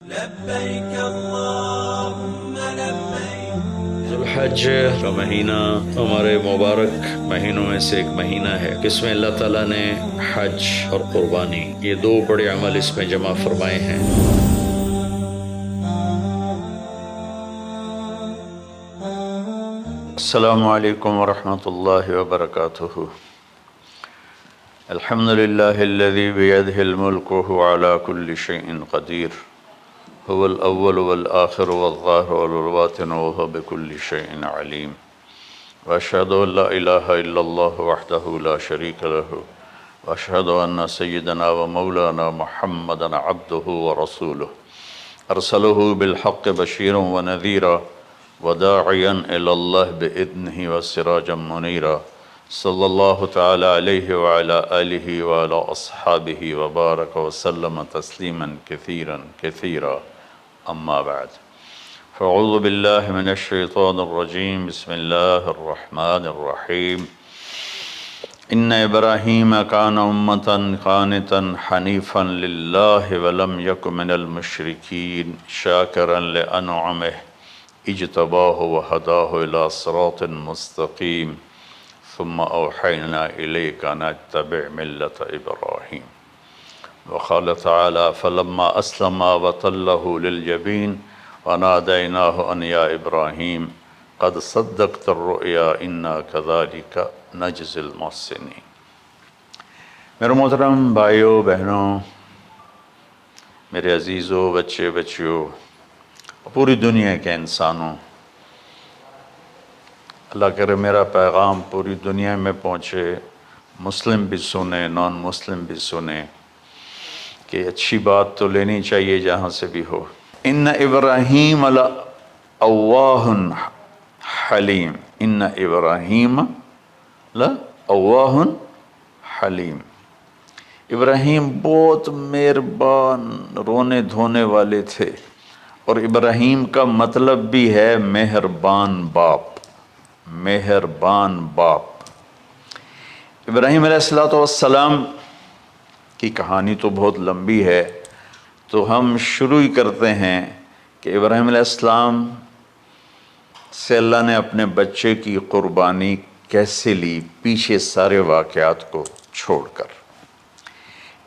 لبیک اللہم لبیک۔ ذوالحج کا مہینہ ہمارے مبارک مہینوں میں سے ایک مہینہ ہے جس میں اللہ تعالیٰ نے حج اور قربانی یہ دو بڑے عمل اس میں جمع فرمائے ہیں۔ السلام علیکم ورحمۃ اللہ وبرکاتہ۔ الحمد للہ الذی بیدہ الملک وہو علی کل شیء قدیر، هو الأول والآخر والظاهر والباطن وهو بكل شيء عليم، وأشهد أن لا إله إلا الله وحده لا شريك له، وأشهد أن سيدنا ومولانا محمدا عبده ورسوله أرسله بالحق بشيرا ونذيرا وداعيا إلى الله بإذنه وسراجا منيرا، صلى الله تعالى عليه وعلى آله وعلى أصحابه وبارك وسلم تسليما كثيرا كثيرا، أما بعد، فأعوذ بالله من الشيطان الرجيم، بسم الله الرحمن الرحيم، إن إبراهيم كان أمة قانتا حنيفا لله ولم يك من المشركين شاكرا لأنعمه اجتباه وهداه إلى صراط مستقيم، ثم أوحينا إليك أن اتبع ملة إبراهيم، وقال تعالى فلما أسلم وتله للجبين وناديناه أن يا إبراهيم قد صدقت الرؤيا إنا كذلك نجزي المحسنين۔ میرے محترم بھائیوں بہنوں، میرے عزیزوں، بچے بچیوں، پوری دنیا کے انسانوں، اللہ کرے میرا پیغام پوری دنیا میں پہنچے، مسلم بھی سنیں، نان مسلم بھی سنیں، کہ اچھی بات تو لینی چاہیے جہاں سے بھی ہو۔ ان ابراہیم لأواہ حلیم، ان ابراہیم لأواہ حلیم، ابراہیم بہت مہربان رونے دھونے والے تھے، اور ابراہیم کا مطلب بھی ہے مہربان باپ، مہربان باپ۔ ابراہیم علیہ السلام کی کہانی تو بہت لمبی ہے، تو ہم شروع ہی کرتے ہیں کہ ابراہیم علیہ السلام سے اللہ نے اپنے بچے کی قربانی کیسے لی، پیچھے سارے واقعات کو چھوڑ کر۔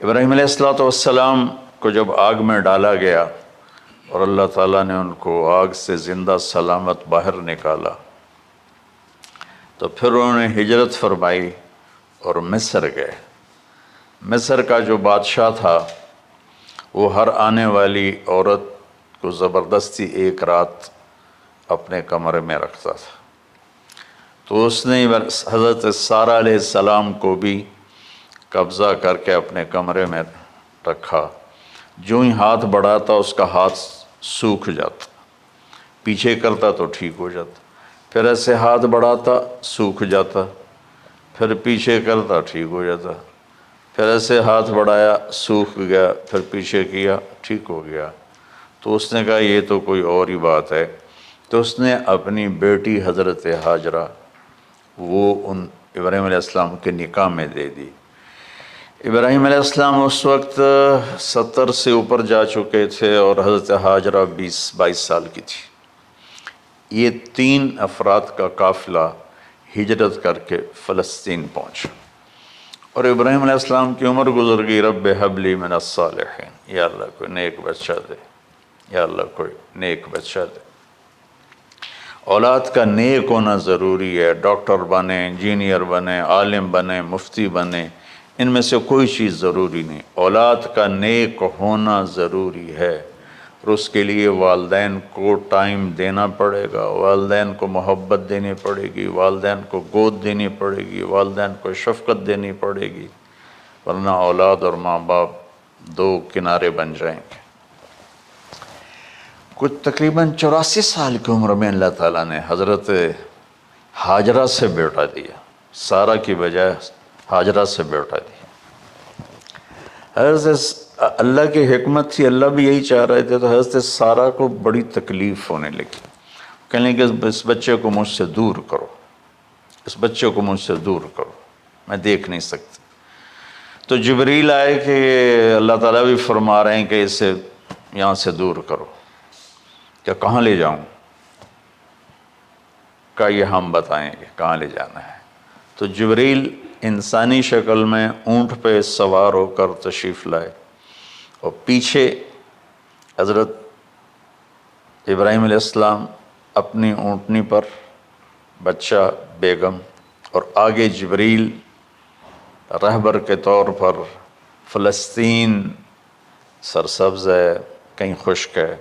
ابراہیم علیہ السلام کو جب آگ میں ڈالا گیا اور اللہ تعالیٰ نے ان کو آگ سے زندہ سلامت باہر نکالا، تو پھر انہوں نے ہجرت فرمائی اور مصر گئے۔ مصر کا جو بادشاہ تھا وہ ہر آنے والی عورت کو زبردستی ایک رات اپنے کمرے میں رکھتا تھا، تو اس نے حضرت سارہ علیہ السلام کو بھی قبضہ کر کے اپنے کمرے میں رکھا۔ جو ہی ہاتھ بڑھاتا اس کا ہاتھ سوکھ جاتا، پیچھے کرتا تو ٹھیک ہو جاتا، پھر ایسے ہاتھ بڑھاتا سوکھ جاتا، پھر پیچھے کرتا ٹھیک ہو جاتا، پھر ایسے ہاتھ بڑھایا سوکھ گیا، پھر پیچھے کیا ٹھیک ہو گیا۔ تو اس نے کہا یہ تو کوئی اور ہی بات ہے، تو اس نے اپنی بیٹی حضرت ہاجرہ وہ ان ابراہیم علیہ السلام کے نکاح میں دے دی۔ ابراہیم علیہ السلام اس وقت 70 سے اوپر جا چکے تھے اور حضرت ہاجرہ 20-22 سال کی تھی۔ یہ 3 افراد کا قافلہ ہجرت کر کے فلسطین پہنچا، اور ابراہیم علیہ السلام کی عمر گزر گئی۔ رب ہب لی من الصالحین، یا اللہ کوئی نیک بچہ دے، یا اللہ کوئی نیک بچہ دے۔ اولاد کا نیک ہونا ضروری ہے، ڈاکٹر بنے، انجینئر بنے، عالم بنے، مفتی بنے، ان میں سے کوئی چیز ضروری نہیں، اولاد کا نیک ہونا ضروری ہے، اور اس کے لیے والدین کو ٹائم دینا پڑے گا، والدین کو محبت دینی پڑے گی، والدین کو گود دینی پڑے گی، والدین کو شفقت دینی پڑے گی، ورنہ اولاد اور ماں باپ 2 کنارے بن جائیں گے۔ کچھ تقریباً 84 سال کی عمر میں اللہ تعالیٰ نے حضرت ہاجرہ سے بیٹا دیا، سارہ کی بجائے ہاجرہ سے بیٹا دیا۔ حضرت اللہ کی حکمت تھی، اللہ بھی یہی چاہ رہے تھے، تو حضرت سارہ کو بڑی تکلیف ہونے لگی، کہنے کہ اس بچے کو مجھ سے دور کرو، اس بچے کو مجھ سے دور کرو، میں دیکھ نہیں سکتی۔ تو جبریل آئے کہ اللہ تعالیٰ بھی فرما رہے ہیں کہ اسے یہاں سے دور کرو۔ کہ کہاں لے جاؤں؟ کہ یہ ہم بتائیں گے کہاں لے جانا ہے۔ تو جبریل انسانی شکل میں اونٹ پہ سوار ہو کر تشریف لائے، اور پیچھے حضرت ابراہیم علیہ السلام اپنی اونٹنی پر، بچہ بیگم، اور آگے جبریل رہبر کے طور پر۔ فلسطین سرسبز ہے، کہیں خشک ہے،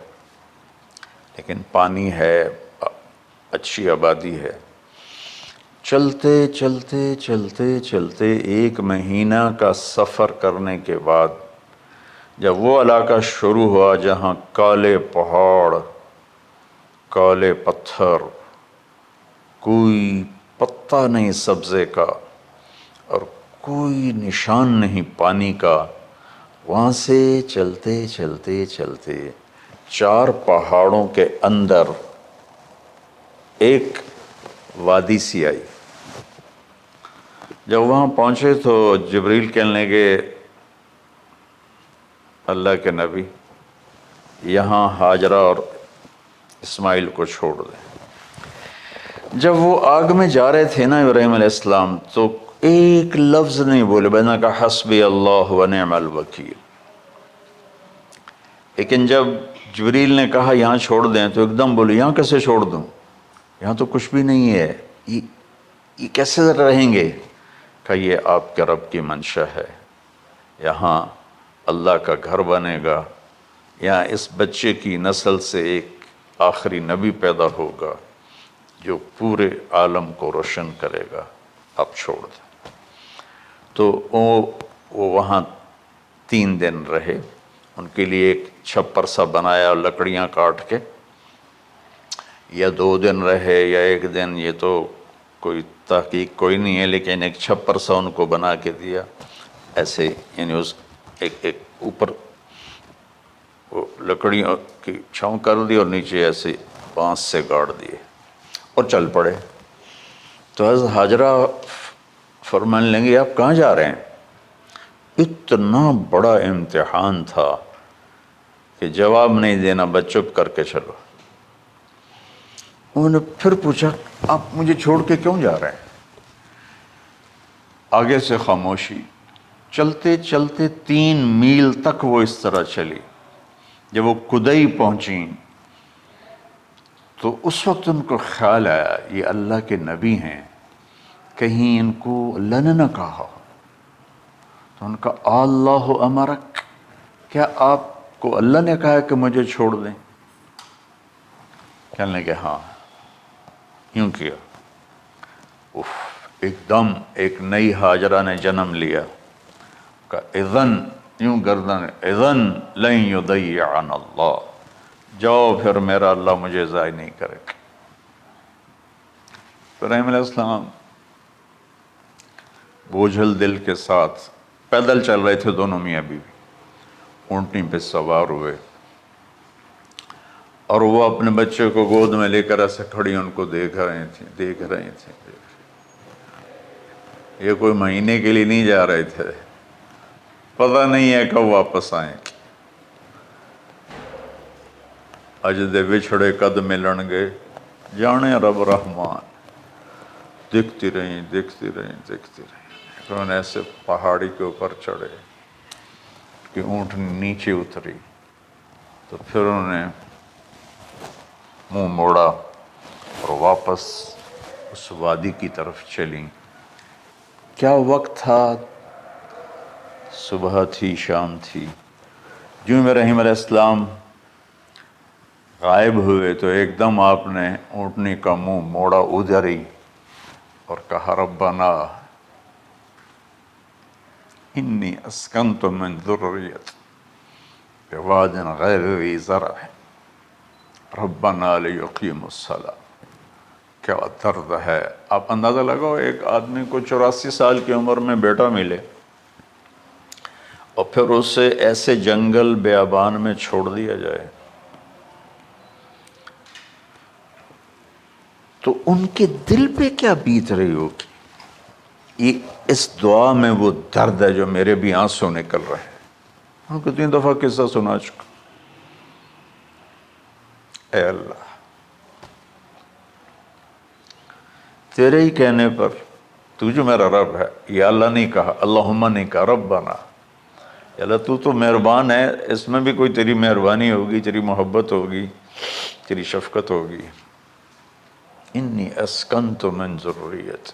لیکن پانی ہے، اچھی آبادی ہے۔ چلتے چلتے چلتے چلتے 1 مہینہ کا سفر کرنے کے بعد جب وہ علاقہ شروع ہوا جہاں کالے پہاڑ، کالے پتھر، کوئی پتا نہیں سبزے کا اور کوئی نشان نہیں پانی کا، وہاں سے چلتے چلتے چلتے 4 پہاڑوں کے اندر ایک وادی سی آئی۔ جب وہاں پہنچے تو جبریل کہنے لگے اللہ کے نبی یہاں ہاجرہ اور اسماعیل کو چھوڑ دیں۔ جب وہ آگ میں جا رہے تھے نا ابراہیم علیہ السلام، تو ایک لفظ نہیں بولے، بس نے کہا حسبی اللہ ونعم الوکیل۔ لیکن جب جبریل نے کہا یہاں چھوڑ دیں تو ایک دم بولے یہاں کیسے چھوڑ دوں، یہاں تو کچھ بھی نہیں ہے، یہ کیسے رہیں گے؟ کہ یہ آپ کے رب کی منشا ہے، یہاں اللہ کا گھر بنے گا، یہاں اس بچے کی نسل سے ایک آخری نبی پیدا ہوگا جو پورے عالم کو روشن کرے گا، آپ چھوڑ دیں۔ تو وہ وہاں 3 دن رہے، ان کے لیے ایک چھپر سا بنایا لکڑیاں کاٹ کے، یا 2 دن رہے یا 1 دن، یہ تو کوئی تحقیق کوئی نہیں ہے، لیکن ایک چھپر سا ان کو بنا کے دیا ایسے، یعنی اس ایک اوپر وہ لکڑیوں کی چھاؤں کر دی اور نیچے ایسے بانس سے گاڑ دیے اور چل پڑے۔ تو حضرت ہاجرہ فرمانے لگے آپ کہاں جا رہے ہیں؟ اتنا بڑا امتحان تھا کہ جواب نہیں دینا، بس چپ کر کے چلو۔ انہوں نے پھر پوچھا آپ مجھے چھوڑ کے کیوں جا رہے ہیں؟ آگے سے خاموشی۔ چلتے چلتے 3 میل تک وہ اس طرح چلی۔ جب وہ کدئی پہنچیں تو اس وقت ان کو خیال آیا یہ اللہ کے نبی ہیں، کہیں ان کو اللہ نے نہ کہا۔ تو ان کا اللہ امرک، کیا آپ کو اللہ نے کہا کہ مجھے چھوڑ دیں؟ کہنے لگے ہاں، یوں کیا۔ ایک دم ایک نئی ہاجرہ نے جنم لیا، کہ اذن، یوں گردن، اذن لن یضیعنا اللہ، جاؤ پھر میرا اللہ مجھے ضائع نہیں کرے گا۔ ابراہیم علیہ السلام بوجھل دل کے ساتھ پیدل چل رہے تھے، دونوں میاں بیوی اونٹنی پہ سوار ہوئے، اور وہ اپنے بچے کو گود میں لے کر ایسے کھڑی ان کو دیکھ رہے تھے۔ یہ کوئی مہینے کے لیے نہیں جا رہے تھے، پتہ نہیں ہے کب واپس آئیں۔ اج دے وچھڑے قد ملن گے، جانے رب رحمان۔ دیکھتی رہیں۔ انہوں نے ایسے پہاڑی کے اوپر چڑھے کہ اونٹ نیچے اتری، تو پھر انہوں نے منہ موڑا اور واپس اس وادی کی طرف چلیں۔ کیا وقت تھا، صبح تھی، شام تھی۔ جو ابراہیم علیہ السلام غائب ہوئے تو ایک دم آپ نے اونٹنی کا منہ موڑا ادھر ہی اور کہا ربنا انی اسکنت من ذریت بواد غیر ذی زرع ربنا لیقیموا الصلاۃ۔ کیا درد ہے! آپ اندازہ لگاؤ، ایک آدمی کو 84 سال کی عمر میں بیٹا ملے اور پھر اسے ایسے جنگل بیابان میں چھوڑ دیا جائے، تو ان کے دل پہ کیا بیت رہی ہوگی۔ یہ اس دعا میں وہ درد ہے جو میرے بھی آنسو نکل رہے ہیں۔ ان کو 3 دفعہ قصہ سنا چکا۔ اے اللہ تیرے ہی کہنے پر تو جو میرا رب ہے، یا اللہ نہیں کہا، اللہم نہیں کہا، ربنا، یا اللہ تو مہربان ہے، اس میں بھی کوئی تیری مہربانی ہوگی، تیری محبت ہوگی، تیری شفقت ہوگی۔ انی اسکنت من ذریت،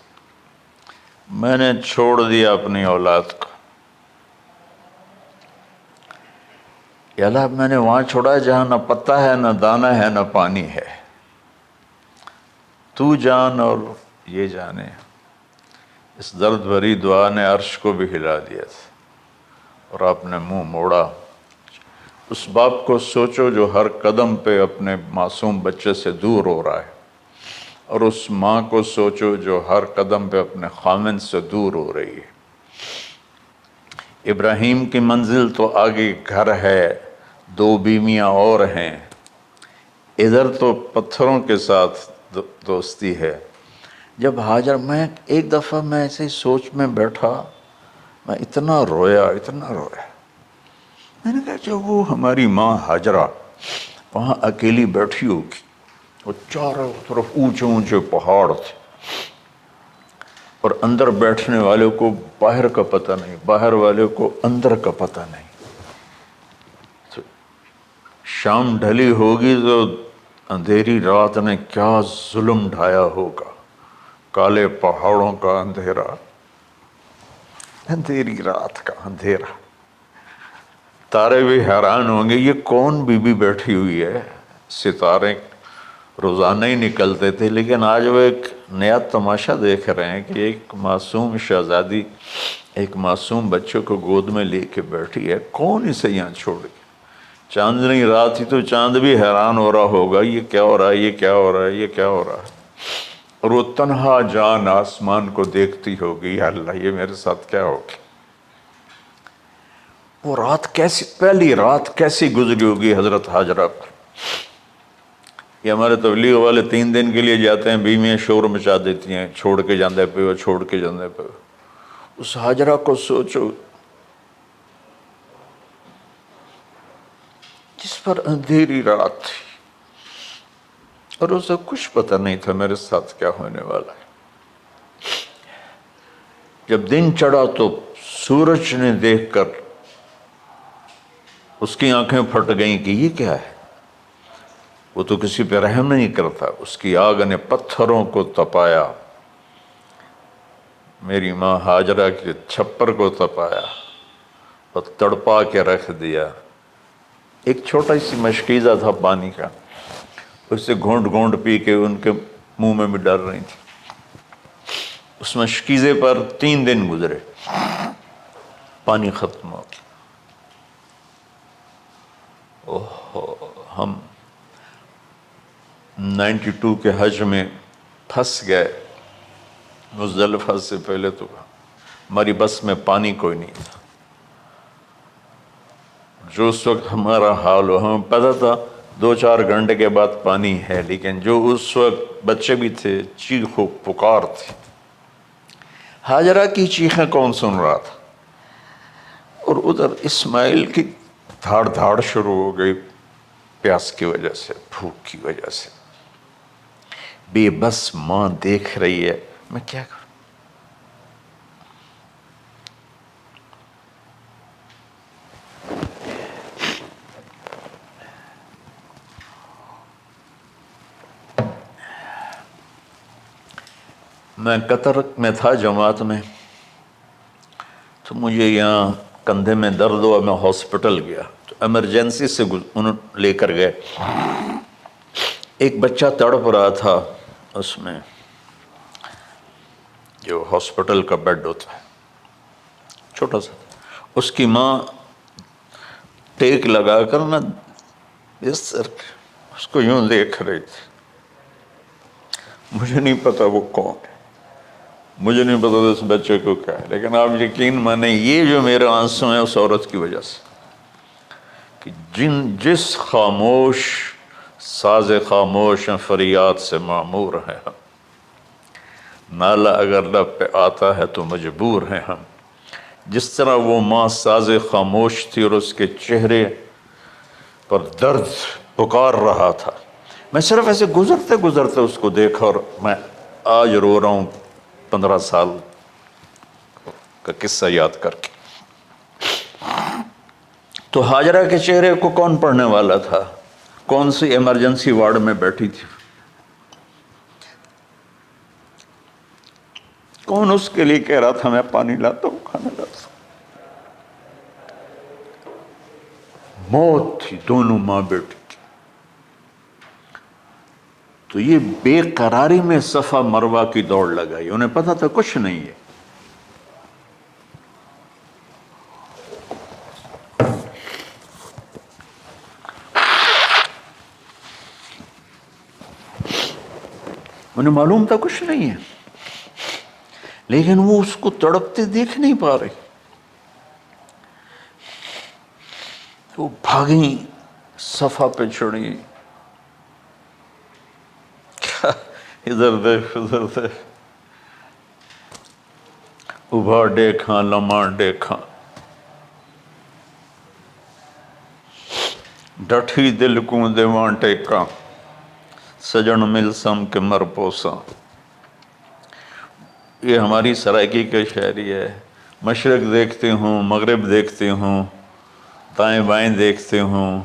میں نے چھوڑ دیا اپنی اولاد کو، یا اللہ میں نے وہاں چھوڑا جہاں نہ پتہ ہے، نہ دانہ ہے، نہ پانی ہے، تو جان اور یہ جانے۔ اس درد بھری دعا نے عرش کو بھی ہلا دیا تھا، اور آپ نے منہ موڑا۔ اس باپ کو سوچو جو ہر قدم پہ اپنے معصوم بچے سے دور ہو رہا ہے، اور اس ماں کو سوچو جو ہر قدم پہ اپنے خامن سے دور ہو رہی ہے۔ ابراہیم کی منزل تو آگے گھر ہے، 2 بیویاں اور ہیں، ادھر تو پتھروں کے ساتھ دوستی ہے۔ جب ہاجر، میں ایک دفعہ میں ایسے ہی سوچ میں بیٹھا، میں اتنا رویا، میں نے کہا جب وہ ہماری ماں ہاجرہ وہاں اکیلی بیٹھی ہوگی، وہ چاروں طرف اونچے اونچے پہاڑ تھے، اور اندر بیٹھنے والے کو باہر کا پتہ نہیں، باہر والے کو اندر کا پتہ نہیں۔ تو شام ڈھلی ہوگی تو اندھیری رات نے کیا ظلم ڈھایا ہوگا، کالے پہاڑوں کا اندھیرا، اندھیری رات کا اندھیرا۔ تارے بھی حیران ہوں گے یہ کون بی بی بیٹھی ہوئی ہے۔ ستارے روزانہ ہی نکلتے تھے، لیکن آج وہ ایک نیا تماشا دیکھ رہے ہیں کہ ایک معصوم شہزادی ایک معصوم بچے کو گود میں لے کے بیٹھی ہے، کون اسے یہاں چھوڑ گیا۔ چاندنی رات ہی تو چاند بھی حیران ہو رہا ہوگا، یہ کیا ہو رہا ہے، یہ کیا ہو رہا ہے، یہ کیا ہو رہا ہے۔ اور وہ تنہا جان آسمان کو دیکھتی ہوگی، یا اللہ یہ میرے ساتھ کیا ہوگی۔ وہ رات کیسی، پہلی رات کیسی گزری ہوگی حضرت ہاجرہ پر۔ یہ ہمارے تبلیغ والے 3 دن کے لیے جاتے ہیں، بیویاں شور مچا دیتی ہیں، چھوڑ کے جاندے پہ وہ، چھوڑ کے جاندے پہ۔ اس ہاجرہ کو سوچو جس پر اندھیری رات تھی، اور اسے کچھ پتہ نہیں تھا میرے ساتھ کیا ہونے والا ہے۔ جب دن چڑھا تو سورج نے دیکھ کر اس کی آنکھیں پھٹ گئیں کہ یہ کیا ہے۔ وہ تو کسی پہ رحم نہیں کرتا، اس کی آگ نے پتھروں کو تپایا، میری ماں ہاجرہ کے چھپر کو تپایا اور تڑپا کے رکھ دیا۔ ایک چھوٹا سی مشکیزہ تھا پانی کا، اس سے گھونٹ گھونٹ پی کے ان کے منہ میں بھی ڈال رہی تھی۔ اس مشکیزے پر 3 دن گزرے، پانی ختم ہو گیا۔ ہم 92 کے حج میں پھنس گئے، مزدلفہ سے پہلے تو ہماری بس میں پانی کوئی نہیں تھا۔ جو اس وقت ہمارا حال ہو، ہمیں پتہ تھا 2-4 گھنٹے کے بعد پانی ہے، لیکن جو اس وقت بچے بھی تھے، چیخ و پکار تھی۔ ہاجرہ کی چیخیں کون سن رہا تھا، اور ادھر اسماعیل کی دھاڑ دھاڑ شروع ہو گئی، پیاس کی وجہ سے، بھوک کی وجہ سے۔ بے بس ماں دیکھ رہی ہے، میں کیا کروں۔ میں قطر میں تھا جماعت میں، تو مجھے یہاں کندھے میں درد ہوا، میں ہاسپٹل گیا تو ایمرجنسی سے انہوں لے کر گئے۔ ایک بچہ تڑپ رہا تھا اس میں، جو ہاسپٹل کا بیڈ ہوتا ہے، چھوٹا سا، اس کی ماں ٹیک لگا کر نا اس کو یوں دیکھ رہی تھی۔ مجھے نہیں پتا وہ کون ہے، مجھے نہیں پتا اس بچے کو کیا ہے، لیکن آپ یقین مانیں یہ جو میرے آنسو ہیں اس عورت کی وجہ سے، کہ جس خاموش ساز خاموش فریاد سے معمور ہیں ہم، نالہ اگر لب پہ آتا ہے تو مجبور ہیں ہم۔ جس طرح وہ ماں ساز خاموش تھی اور اس کے چہرے پر درد پکار رہا تھا، میں صرف ایسے گزرتے گزرتے اس کو دیکھا اور میں آج رو رہا ہوں 15 سال کا قصہ یاد کر کے. تو ہاجرہ کے چہرے کو کون پڑھنے والا تھا؟ کون سی ایمرجنسی وارڈ میں بیٹھی تھی؟ کون اس کے لیے کہہ رہا تھا میں پانی لاتا ہوں، کھانا لاتا ہوں؟ موت تھی، دونوں ماں بیٹی تھی. تو یہ بے قراری میں صفا مروہ کی دوڑ لگائی. انہیں پتا تھا کچھ نہیں ہے. انہیں معلوم تھا کچھ نہیں ہے، لیکن وہ اس کو تڑپتے دیکھ نہیں پا رہے. وہ بھاگیں، صفا پہ چڑھی، ادھر دیکھ ادھر دیکھ، ابھا دیکھا لمحہ دیکھا، ڈٹھی دل کو دیواں ٹیکا، سجن مل سم کے مر پوسا. یہ ہماری سرائکی کا شاعری ہے. مشرق دیکھتے ہوں، مغرب دیکھتے ہوں، دائیں بائیں دیکھتے ہوں،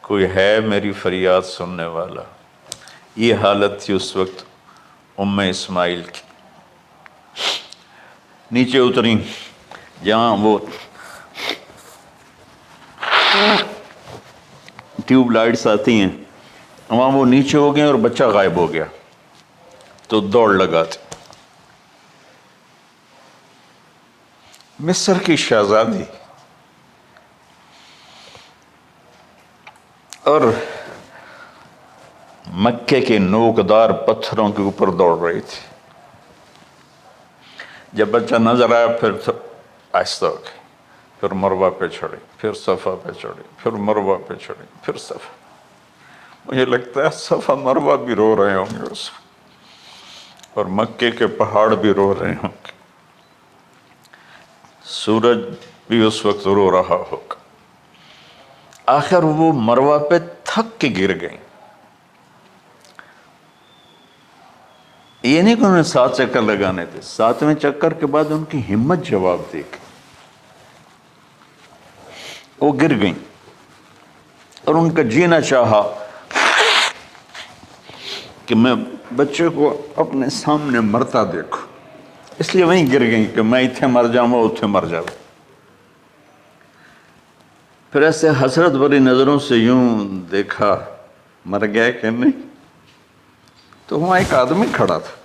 کوئی ہے میری فریاد سننے والا. یہ حالت تھی اس وقت ام اسماعیل کی. نیچے اتری جہاں وہ ٹیوب لائٹس آتی ہیں، وہاں وہ نیچے ہو گئے اور بچہ غائب ہو گیا. تو دوڑ لگاتے. مصر کی شہزادی اور مکے کے نوکدار پتھروں کے اوپر دوڑ رہی تھی. جب بچہ نظر آیا پھر آہستہ ہو گئی، پھر مروہ پہ چڑھی، پھر صفا پہ چڑھی، پھر مروہ پہ چڑھی، پھر صفا. مجھے لگتا ہے صفا مروہ بھی رو رہے ہوں گے اس وقت، اور مکے کے پہاڑ بھی رو رہے ہوں گے. سورج بھی اس وقت رو رہا ہوگا. آخر وہ مروہ پہ تھک کے گر گئیں. یہ نہیں کہ انہوں نے 7 چکر لگانے تھے، 7ویں چکر کے بعد ان کی ہمت جواب دے گئی. وہ گر گئیں اور ان کا جینا چاہا کہ میں بچے کو اپنے سامنے مرتا دیکھوں، اس لیے وہیں گر گئیں کہ میں اتنے مر جاؤں وہ اتنے مر جاؤں. پھر ایسے حسرت بھری نظروں سے یوں دیکھا مر گیا کہ نہیں. تو وہاں ایک آدمی کھڑا تھا.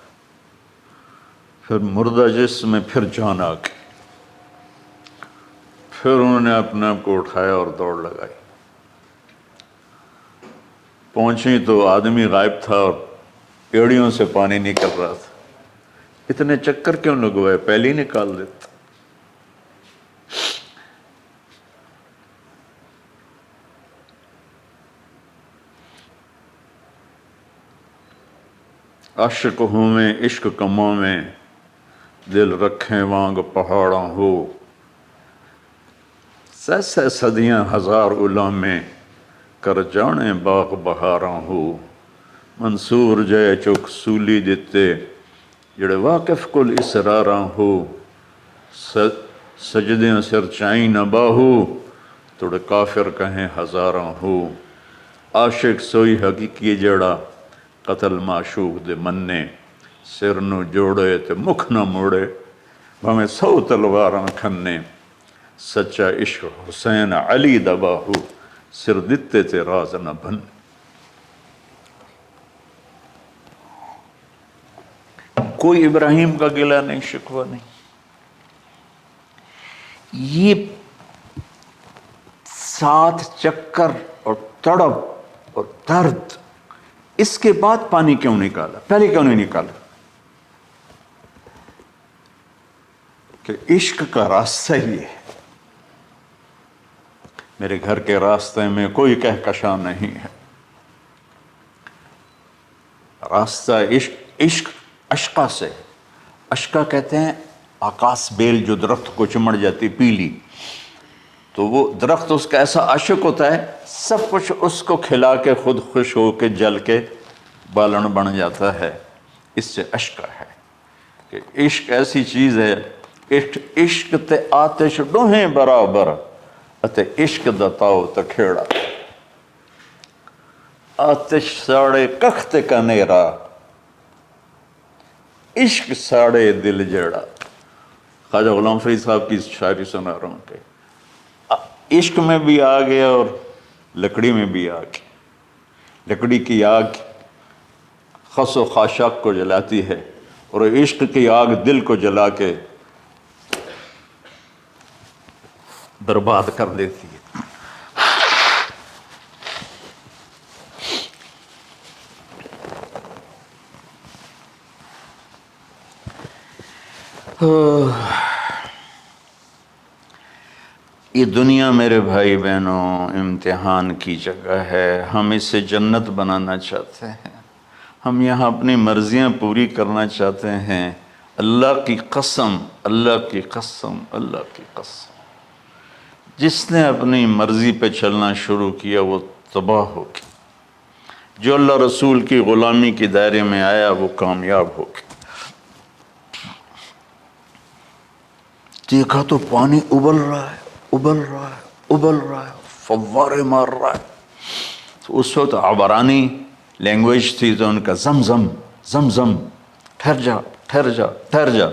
پھر مردہ جسم میں پھر جان آ گئی. پھر انہوں نے اپنے آپ کو اٹھایا اور دوڑ لگائی. پہنچی تو آدمی غائب تھا اور ایڑیوں سے پانی نکل رہا تھا. اتنے چکر کیوں لگوائے، پہلے ہی نکال دیتا. عاشق ہوں میں عشق کماں میں، دل رکھیں وانگ پہاڑاں ہو. سہ صدیاں ہزار غلام میں، کر جانے باغ بہاراں ہو. منصور جے چک سولی دتے، جڑے واقف کل اسراراں ہو. سجدیں سر چائیں نہ باہو، توڑے کافر کہیں ہزاراں ہو. عاشق سوئی حقیقی جڑا، قتل معشوق دے مننے. سر نو جوڑے تے مکھ نہ موڑے، بھویں 100 تلواراں کھنے. سچا عشق حسین علی دا باہو، سر دتے تے راز نہ بن. کوئی ابراہیم کا گلہ نہیں، شکوہ نہیں. یہ 7 چکر اور تڑپ اور درد، اس کے بعد پانی کیوں نکالا؟ پہلے کیوں نہیں نکالا؟ کہ عشق کا راستہ ہی ہے. میرے گھر کے راستے میں کوئی کہکشاں نہیں ہے. راستہ عشق اشقا سے. اشقا کہتے ہیں آکاس بیل جو درخت کو چمڑ جاتی پیلی. تو وہ درخت اس کا ایسا عاشق ہوتا ہے، سب کچھ اس کو کھلا کے خود خوش ہو کے جل کے بالن بن جاتا ہے۔ اس سے عشق ہے کہ عشق ایسی چیز ہے، عشق تے آتش ڈوہیں برابر اتے عشق دا تاؤ تے کھیڑا، آتش ساڑے کخ تے کنیرا، عشق ساڑے دل جیڑا۔ خواجہ غلام فرید صاحب کی شاعری سنا رہا ہوں کہ عشق میں بھی آگ ہے اور لکڑی میں بھی آگ ہے۔ لکڑی کی آگ خس و خاشاک کو جلاتی ہے اور عشق کی آگ دل کو جلا کے برباد کر دیتی ہے۔ یہ دنیا میرے بھائی بہنوں امتحان کی جگہ ہے، ہم اسے جنت بنانا چاہتے ہیں، ہم یہاں اپنی مرضیاں پوری کرنا چاہتے ہیں۔ اللہ کی قسم، اللہ کی قسم، اللہ کی قسم، جس نے اپنی مرضی پہ چلنا شروع کیا وہ تباہ ہو گیا، جو اللہ رسول کی غلامی کے دائرے میں آیا وہ کامیاب ہو گیا۔ دیکھا تو پانی ابل رہا ہے، ابل رہا ہے، ابل رہا ہے، فوارے مار رہا ہے۔ تو اس وقت عبرانی لینگویج تھی تو ان کا زمزم زمزم، ٹھہر جا ٹھہر جا ٹھہر جا۔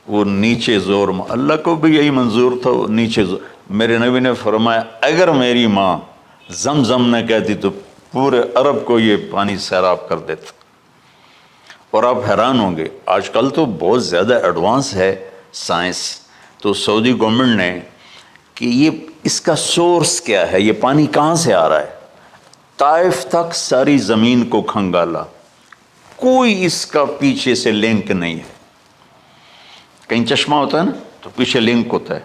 وہ نیچے زور، اللہ کو بھی یہی منظور تھا، وہ نیچے زور۔ میرے نبی نے فرمایا اگر میری ماں زمزم نہ کہتی تو پورے عرب کو یہ پانی سیراب کر دیتا۔ اور آپ حیران ہوں گے، آج کل تو بہت زیادہ ایڈوانس ہے سائنس، تو سعودی گورنمنٹ نے کہ یہ اس کا سورس کیا ہے، یہ پانی کہاں سے آ رہا ہے، طائف تک ساری زمین کو کھنگالا، کوئی اس کا پیچھے سے لنک نہیں ہے۔ کہیں چشمہ ہوتا ہے نا تو پیچھے لنک ہوتا ہے،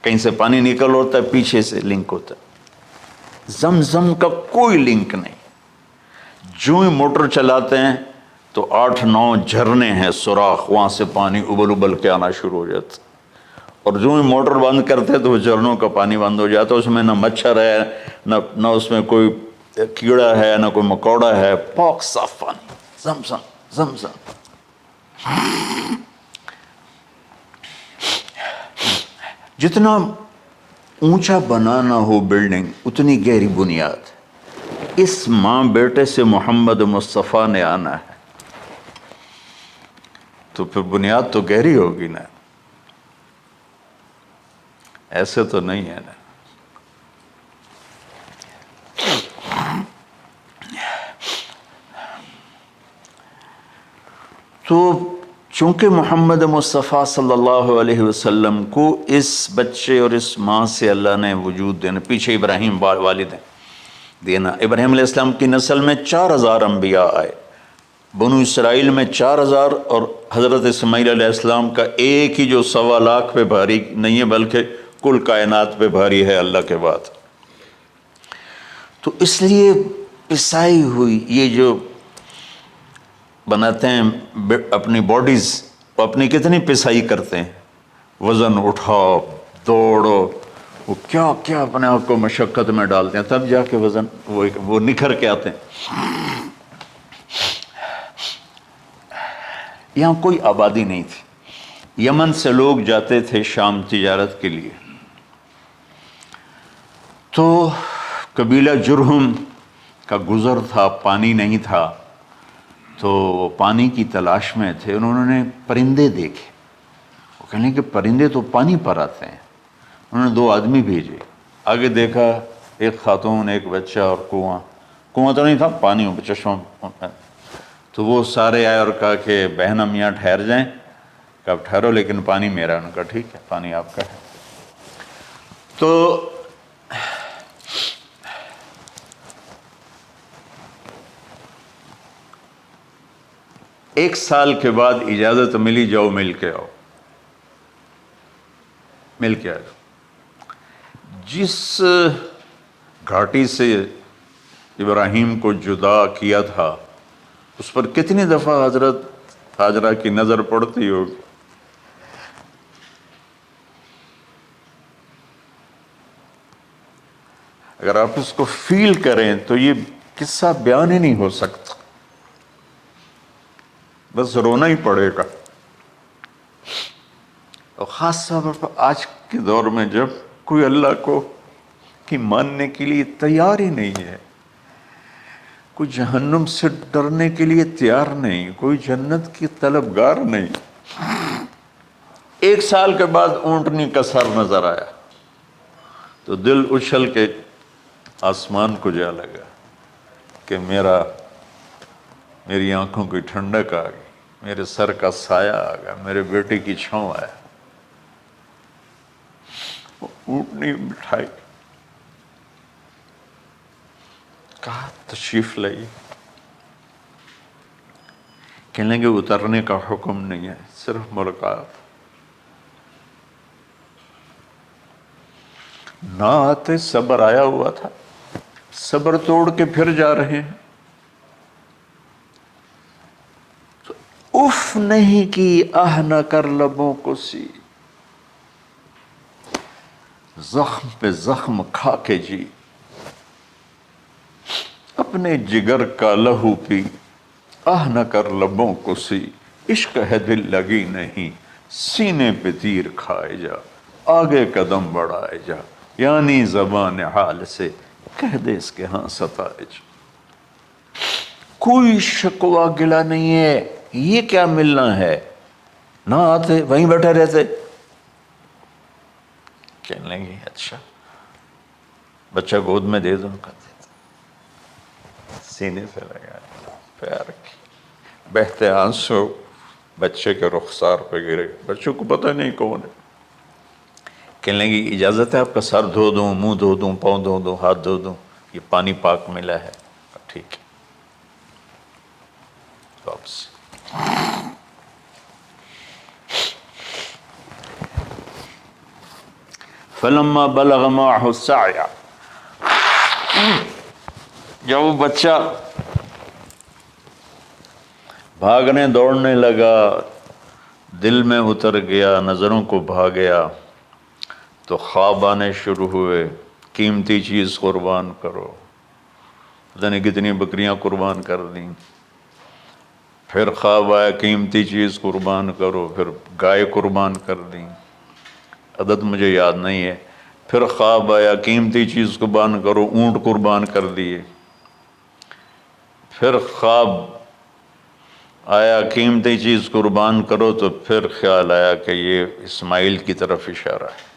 کہیں سے پانی نکل ہوتا ہے پیچھے سے لنک ہوتا ہے۔ زمزم کا کوئی لنک نہیں۔ جو ہی موٹر چلاتے ہیں تو 8-9 جھرنے ہیں، سوراخ، وہاں سے پانی ابل ابل کے آنا شروع ہو جاتا، اور جو ہی موٹر بند کرتے تو وہ جھرنوں کا پانی بند ہو جاتا۔ اس میں نہ مچھر ہے، نہ اس میں کوئی کیڑا ہے، نہ کوئی مکوڑا ہے، پاک صاف پانی، زمزم زمزم۔ جتنا اونچا بنانا ہو بلڈنگ اتنی گہری بنیاد۔ اس ماں بیٹے سے محمد مصطفیٰ نے آنا ہے تو پھر بنیاد تو گہری ہوگی نا، ایسے تو نہیں ہے نا۔ تو چونکہ محمد مصطفیٰ صلی اللہ علیہ وسلم کو اس بچے اور اس ماں سے اللہ نے وجود دینا، پیچھے ابراہیم والد ہیں دینا، ابراہیم علیہ السلام کی نسل میں 4000 انبیاء آئے، بنو اسرائیل میں 4000، اور حضرت اسماعیل علیہ السلام کا ایک ہی جو 1.25 لاکھ پہ بھاری نہیں ہے بلکہ کل کائنات پہ بھاری ہے اللہ کے بعد۔ تو اس لیے پسائی ہوئی یہ جو بناتے ہیں اپنی باڈیز، وہ اپنی کتنی پسائی کرتے ہیں، وزن اٹھاؤ دوڑو، وہ کیا کیا اپنے آپ کو مشقت میں ڈالتے ہیں، تب جا کے وزن وہ نکھر کے آتے ہیں۔ یہاں کوئی آبادی نہیں تھی، یمن سے لوگ جاتے تھے شام تجارت کے لیے، تو قبیلہ جرہم کا گزر تھا، پانی نہیں تھا، تو وہ پانی کی تلاش میں تھے، انہوں نے پرندے دیکھے، وہ کہنے کہ پرندے تو پانی پر آتے ہیں، انہوں نے 2 آدمی بھیجے، آگے دیکھا ایک خاتون ایک بچہ اور کنواں تو نہیں تھا، پانی چشمہ، تو وہ سارے آئے اور کہا کہ بہن ہم یہاں ٹھہر جائیں، کہ اب ٹھہرو لیکن پانی میرا، انہوں نے کہا ٹھیک ہے پانی آپ کا ہے۔ تو ایک سال کے بعد اجازت ملی، جاؤ مل کے آؤ، مل کے آئے۔ جس گھاٹی سے ابراہیم کو جدا کیا تھا اس پر کتنی دفعہ حضرت ہاجرہ کی نظر پڑتی ہوگی، اگر آپ اس کو فیل کریں تو یہ قصہ بیان ہی نہیں ہو سکتا، بس رونا ہی پڑے گا۔ اور خاص طور پر آج کے دور میں جب کوئی اللہ کو کی ماننے کے لیے تیار ہی نہیں ہے، کوئی جہنم سے ڈرنے کے لیے تیار نہیں، کوئی جنت کی طلبگار نہیں۔ 1 سال کے بعد اونٹنی کا سر نظر آیا تو دل اچھل کے آسمان کو جا لگا کہ میری آنکھوں کی ٹھنڈک آ گئی، میرے سر کا سایہ آ گیا، میرے بیٹے کی چھاؤں آیا۔ وہ اونٹنی بٹھائی، کہا تشریف لائیے، کہنے لگے اترنے کا حکم نہیں ہے، صرف ملاقات۔ نہ آتے صبر آیا ہوا تھا، صبر توڑ کے پھر جا رہے ہیں۔ تو اف نہیں کی آہ نہ کر لبوں کو سی، زخم پہ زخم کھا کے جی، اپنے جگر کا لہو پی، آہ نہ کر لبوں کو سی، عشق ہے دل لگی نہیں، سینے پہ تیر کھائے جا، آگے قدم بڑھائے جا، یعنی زبان حال سے کہہ دے اس کے ہاں ستائے جا۔ کوئی شکوہ گلا نہیں ہے، یہ کیا ملنا ہے، نہ آتے وہیں بیٹھے رہتے۔ کہنے لگے اچھا بچہ گود میں دے دو، سینے سے لگا پیار کی، بہتے آنسو بچے کے رخسار پہ گرے، بچوں کو پتہ نہیں کون ہے۔ کہنے لگی اجازت ہے آپ کا سر دھو دوں، منہ دھو دوں، پاؤں دھو دوں، ہاتھ دھو دوں، یہ پانی پاک ملا ہے۔ ٹھیک ہے واپس۔ فلما بلغ معه السعي، جب وہ بچہ بھاگنے دوڑنے لگا، دل میں اتر گیا، نظروں کو بھا گیا، تو خواب آنے شروع ہوئے، قیمتی چیز قربان کرو، پتہ نہیں کتنی بکریاں قربان کر دیں۔ پھر خواب آیا قیمتی چیز قربان کرو، پھر گائے قربان کر دیں، عدد مجھے یاد نہیں ہے۔ پھر خواب آیا قیمتی چیز قربان کرو، اونٹ قربان کر دیے۔ پھر خواب آیا قیمتی چیز قربان کرو، تو پھر خیال آیا کہ یہ اسماعیل کی طرف اشارہ ہے۔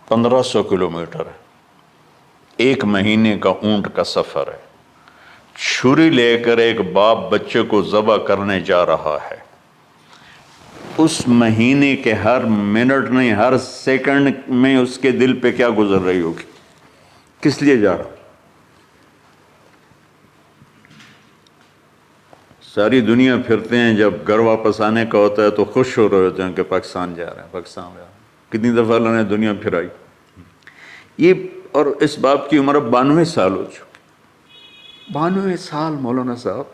1500 کلومیٹر ہے، 1 مہینے کا اونٹ کا سفر ہے، چھری لے کر ایک باپ بچے کو ذبح کرنے جا رہا ہے۔ اس مہینے کے ہر منٹ نہیں، ہر سیکنڈ میں اس کے دل پہ کیا گزر رہی ہوگی، کس لیے جا رہا۔ ساری دنیا پھرتے ہیں، جب گھر واپس آنے کا ہوتا ہے تو خوش ہو رہے ہوتے ہیں کہ پاکستان جا رہے ہیں، پاکستان جا رہے ہیں۔ کتنی دفعہ اللہ نے دنیا پھرائی یہ، اور اس باپ کی عمر اب 92 سال ہو چکی، 92 سال مولانا صاحب،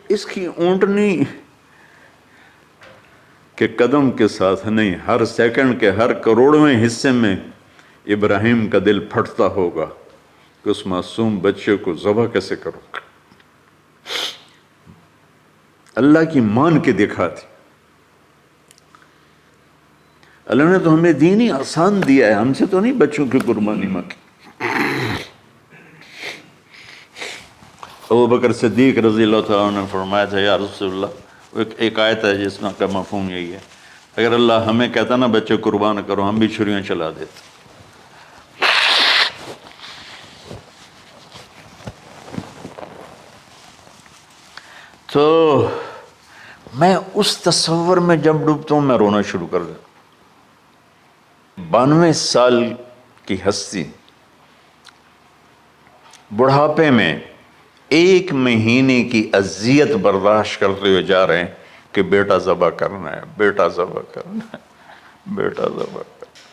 اس کی اونٹنی کے قدم کے ساتھ نہیں، ہر سیکنڈ کے ہر کروڑویں حصے میں ابراہیم کا دل پھٹتا ہوگا کہ اس معصوم بچے کو ذبح کیسے کروں۔ اللہ کی مان کے دکھا دی۔ اللہ نے تو ہمیں دین ہی آسان دیا ہے، ہم سے تو نہیں بچوں کی قربانی مانگی۔ ابوبکر صدیق رضی اللہ تعالیٰ عنہ نے فرمایا تھا یا رسول اللہ، ایک آیت ہے جس میں کا مفہوم یہی ہے، اگر اللہ ہمیں کہتا نا بچے قربان کرو، ہم بھی چھریاں چلا دیتے۔ تو میں اس تصور میں جب ڈوبتا ہوں میں رونا شروع کر دیتا۔ 92 سال کی ہستی بڑھاپے میں 1 مہینے کی اذیت برداشت کرتے ہوئے جا رہے ہیں کہ بیٹا ذبح کرنا ہے، بیٹا ذبح کرنا ہے، بیٹا ذبح کرنا ہے۔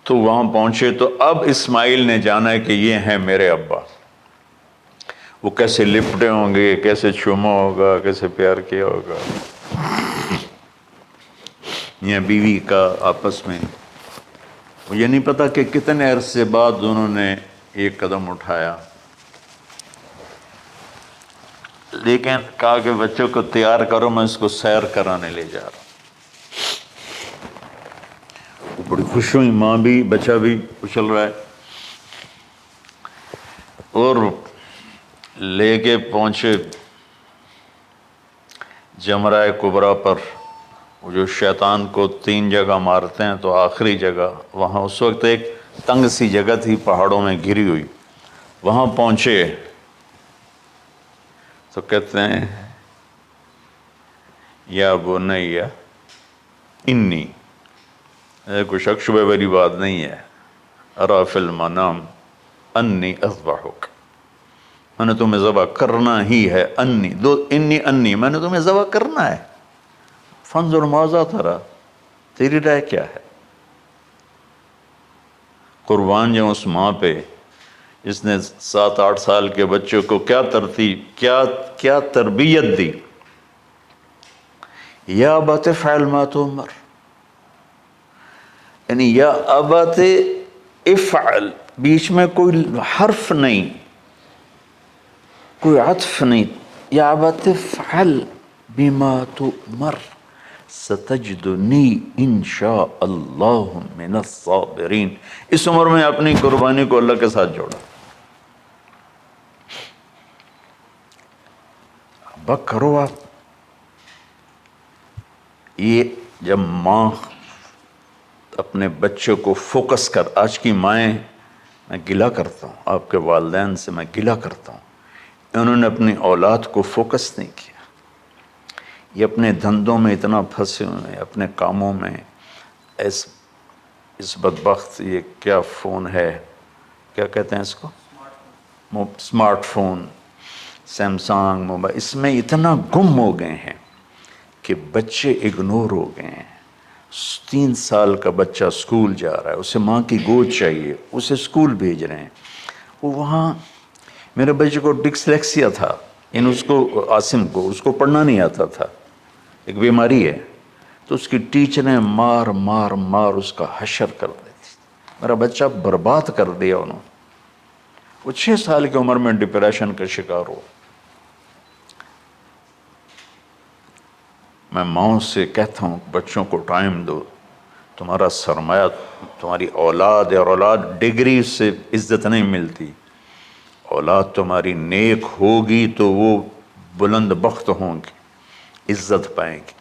تو وہاں پہنچے تو اب اسماعیل نے جانا ہے کہ یہ ہیں میرے ابا۔ وہ کیسے لپٹے ہوں گے، کیسے چوما ہوگا، کیسے پیار کیا ہوگا۔ یا بیوی کا آپس میں، مجھے نہیں پتا کہ کتنے عرصے بعد انہوں نے ایک قدم اٹھایا، لیکن کہا کہ بچوں کو تیار کرو، میں اس کو سیر کرانے لے جا رہا ہوں۔ وہ بڑی خوش ہوئی، ماں بھی بچہ بھی اچھل رہا ہے، اور لے کے پہنچے جمرہ کبریٰ پر، وہ جو شیطان کو 3 جگہ مارتے ہیں، تو آخری جگہ وہاں اس وقت ایک تنگ سی جگہ تھی پہاڑوں میں گھری ہوئی، وہاں پہنچے تو کہتے ہیں یا بنی انی، کوئی شک شبہ والی بات نہیں ہے، ارا فی المنام انی اذبحک، میں نے تمہیں ذبح کرنا ہی ہے، انی میں نے تمہیں ذبح کرنا ہے، فانظر ماذا تری، تیری رائے کیا ہے؟ قربان جاؤں اس ماں پہ، اس نے 7-8 سال کے بچوں کو کیا تربیت دی، یا ابت افعل ما تؤمر، یعنی یا ابت افعل، بیچ میں کوئی حرف نہیں، کوئی عطف نہیں، یا ابت افعل بما تؤمر ستجدنی انشاء اللہ من الصابرین۔ اس عمر میں اپنی قربانی کو اللہ کے ساتھ جوڑا، ابا کرو آپ۔ یہ جب ماں اپنے بچوں کو فوکس کر، آج کی مائیں، میں گلہ کرتا ہوں آپ کے والدین سے، میں گلہ کرتا ہوں، انہوں نے اپنی اولاد کو فوکس نہیں کیا، یہ اپنے دھندوں میں اتنا پھنسے ہوئے ہیں، اپنے کاموں میں، اس بدبخت یہ کیا فون ہے، کیا کہتے ہیں اس کو، اسمارٹ فون، سیمسانگ موبائل، اس میں اتنا گم ہو گئے ہیں کہ بچے اگنور ہو گئے ہیں۔ 3 سال کا بچہ اسکول جا رہا ہے، اسے ماں کی گود چاہیے، اسے اسکول بھیج رہے ہیں، وہ وہاں، میرے بچے کو ڈسلیکسیا تھا، اس کو عاصم کو، اس کو پڑھنا نہیں آتا تھا، ایک بیماری ہے، تو اس کی ٹیچریں مار مار مار اس کا حشر کر دیتی، میرا بچہ برباد کر دیا انہوں نے، وہ 6 سال کی عمر میں ڈپریشن کا شکار ہو۔ میں ماؤں سے کہتا ہوں بچوں کو ٹائم دو، تمہارا سرمایہ تمہاری اولاد ہے، اور اولاد ڈگری سے عزت نہیں ملتی، اولاد تمہاری نیک ہوگی تو وہ بلند بخت ہوں گی، عزت پائیں گی۔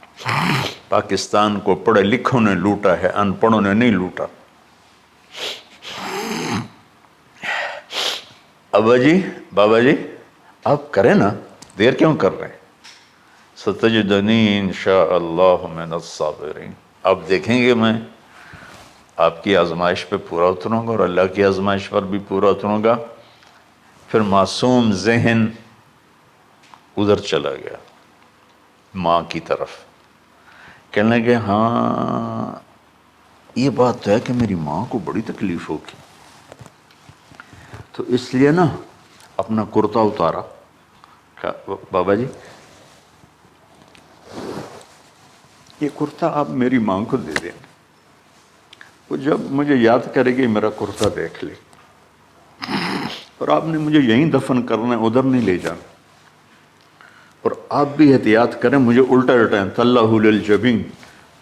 پاکستان کو پڑھے لکھوں نے لوٹا ہے، ان پڑھوں نے نہیں لوٹا۔ ابا جی، بابا جی، آپ کریں نا، دیر کیوں کر رہے ہیں؟ ستجدنی انشاء اللہ من الصابرین، آپ دیکھیں گے میں آپ کی آزمائش پہ پورا اتروں گا، اور اللہ کی آزمائش پر بھی پورا اتروں گا۔ پھر معصوم ذہن ادھر چلا گیا ماں کی طرف، کہنے لگے ہاں یہ بات تو ہے کہ میری ماں کو بڑی تکلیف ہوگی، تو اس لیے نا اپنا کرتا اتارا، کہا بابا جی یہ کرتا آپ میری ماں کو دے دیں، وہ جب مجھے یاد کرے گی میرا کرتا دیکھ لے، اور آپ نے مجھے یہیں دفن کرنا ہے، ادھر نہیں لے جانا، اور آپ بھی احتیاط کریں، مجھے الٹا الٹائیں، طلّہ للجبین،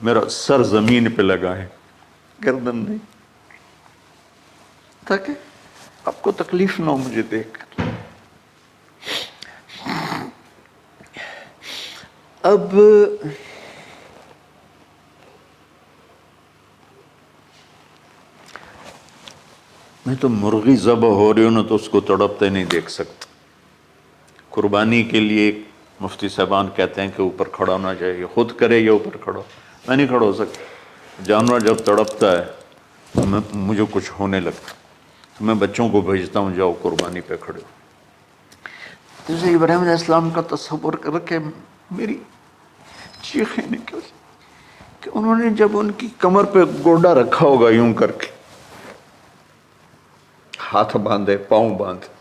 میرا سر زمین پہ لگا ہے، گردن نہیں، تاکہ آپ کو تکلیف نہ ہو مجھے دیکھ کر۔ اب میں تو مرغی ذبح ہو رہی ہوں نا تو اس کو تڑپتے نہیں دیکھ سکتا۔ قربانی کے لیے مفتی صاحبان کہتے ہیں کہ اوپر کھڑا ہونا چاہیے، خود کرے یا اوپر کھڑا، میں نہیں کھڑا ہو سکتا، جانور جب تڑپتا ہے تو مجھے کچھ ہونے لگتا، تو میں بچوں کو بھیجتا ہوں جاؤ قربانی پہ کھڑے ہو۔ جیسے ابراہیم علیہ السلام کا تصور کر کے میری چیخیں نکل کہ انہوں نے جب ان کی کمر پہ گوڈا رکھا ہوگا یوں کر کے، ہاتھ باندھے، پاؤں باندھے،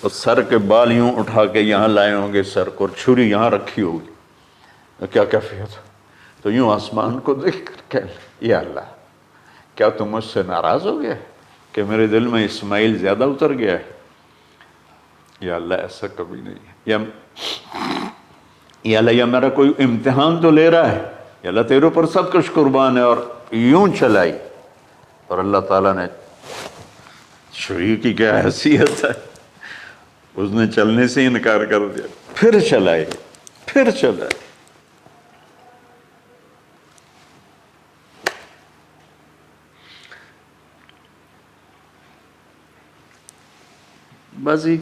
اور سر کے بال یوں اٹھا کے یہاں لائے ہوں گے سر کو، اور چھری یہاں رکھی ہوگی، تو کیا کیفیت؟ تو یوں آسمان کو دیکھ کر کہ یا اللہ کیا تم مجھ سے ناراض ہو گیا کہ میرے دل میں اسماعیل زیادہ اتر گیا ہے؟ یا اللہ ایسا کبھی نہیں ہے، یا اللہ یا میرا کوئی امتحان تو لے رہا ہے، یا اللہ تیرے پر سب کچھ قربان ہے، اور یوں چلائی، اور اللہ تعالیٰ نے چھری کی کیا حیثیت ہے، اس نے چلنے سے انکار کر دیا، پھر چلائے، پھر چلائے۔ بعضی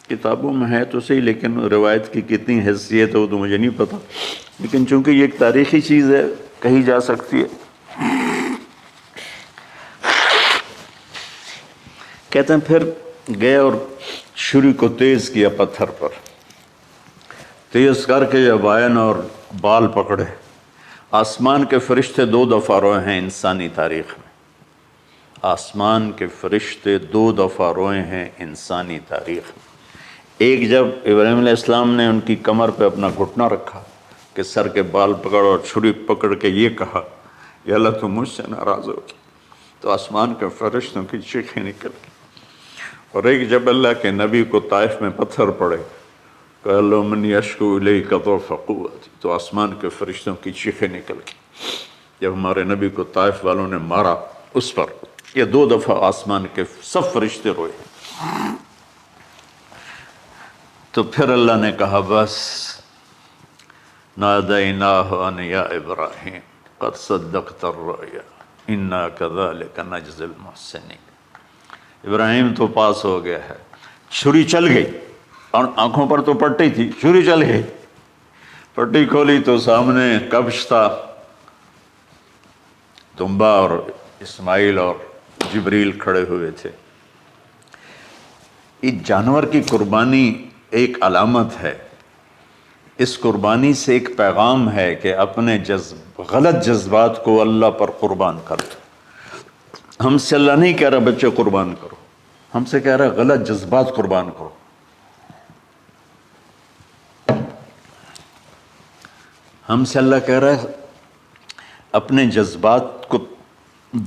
کتابوں میں ہے تو صحیح، لیکن روایت کی کتنی حیثیت ہو تو مجھے نہیں پتا، لیکن چونکہ یہ ایک تاریخی چیز ہے کہی جا سکتی ہے۔ کہتے ہیں پھر گئے اور چھری کو تیز کیا پتھر پر، تیز کر کے جب آئن اور بال پکڑے، آسمان کے فرشتے 2 دفعہ روئے ہیں انسانی تاریخ میں، آسمان کے فرشتے 2 دفعہ روئے ہیں انسانی تاریخ میں۔ ایک جب ابراہیم علیہ السلام نے ان کی کمر پہ اپنا گھٹنا رکھا کہ سر کے بال پکڑ اور چھری پکڑ کے یہ کہا یا اللہ تم مجھ سے ناراض ہو، تو آسمان کے فرشتوں کی چیخیں نکل گئی۔ اور ایک جب اللہ کے نبی کو طائف میں پتھر پڑے کہ اللہ من یشکو الیک ضعف قوتی، تو آسمان کے فرشتوں کی چیخیں نکل گئی۔ جب ہمارے نبی کو طائف والوں نے مارا اس پر، یہ 2 دفعہ آسمان کے سب فرشتے روئے۔ تو پھر اللہ نے کہا بس، نادیناہ ان یا ابراہیم قد صدقت الرؤیا انا کذلک نجزی المحسنین، ابراہیم تو پاس ہو گیا ہے۔ چھری چل گئی، اور آنکھوں پر تو پٹی تھی، چھری چل گئی، پٹی کھولی تو سامنے کبش تھا، تنبا اور اسماعیل اور جبریل کھڑے ہوئے تھے۔ اس جانور کی قربانی ایک علامت ہے، اس قربانی سے ایک پیغام ہے کہ اپنے غلط جذبات کو اللہ پر قربان کر دو۔ ہم سے اللہ نہیں کہہ رہا بچے قربان کرو، ہم سے کہہ رہا غلط جذبات قربان کرو۔ ہم سے اللہ کہہ رہا ہے اپنے جذبات کو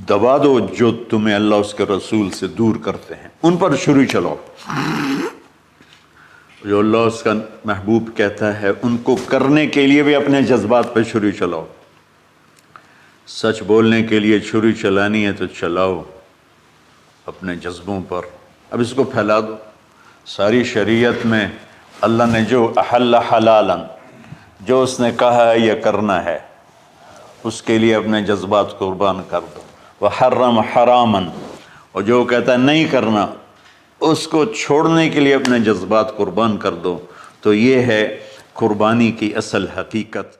دبا دو جو تمہیں اللہ اس کے رسول سے دور کرتے ہیں، ان پر چھری چلاؤ۔ جو اللہ اس کا محبوب کہتا ہے ان کو کرنے کے لیے بھی اپنے جذبات پہ چھری چلاؤ۔ سچ بولنے کے لیے چھری چلانی ہے تو چلاؤ اپنے جذبوں پر، اب اس کو پھیلا دو۔ ساری شریعت میں اللہ نے جو احل حلالا، جو اس نے کہا ہے یہ کرنا ہے، اس کے لیے اپنے جذبات قربان کر دو۔ وحرم حراما، اور جو کہتا ہے نہیں کرنا اس کو چھوڑنے کے لیے اپنے جذبات قربان کر دو۔ تو یہ ہے قربانی کی اصل حقیقت۔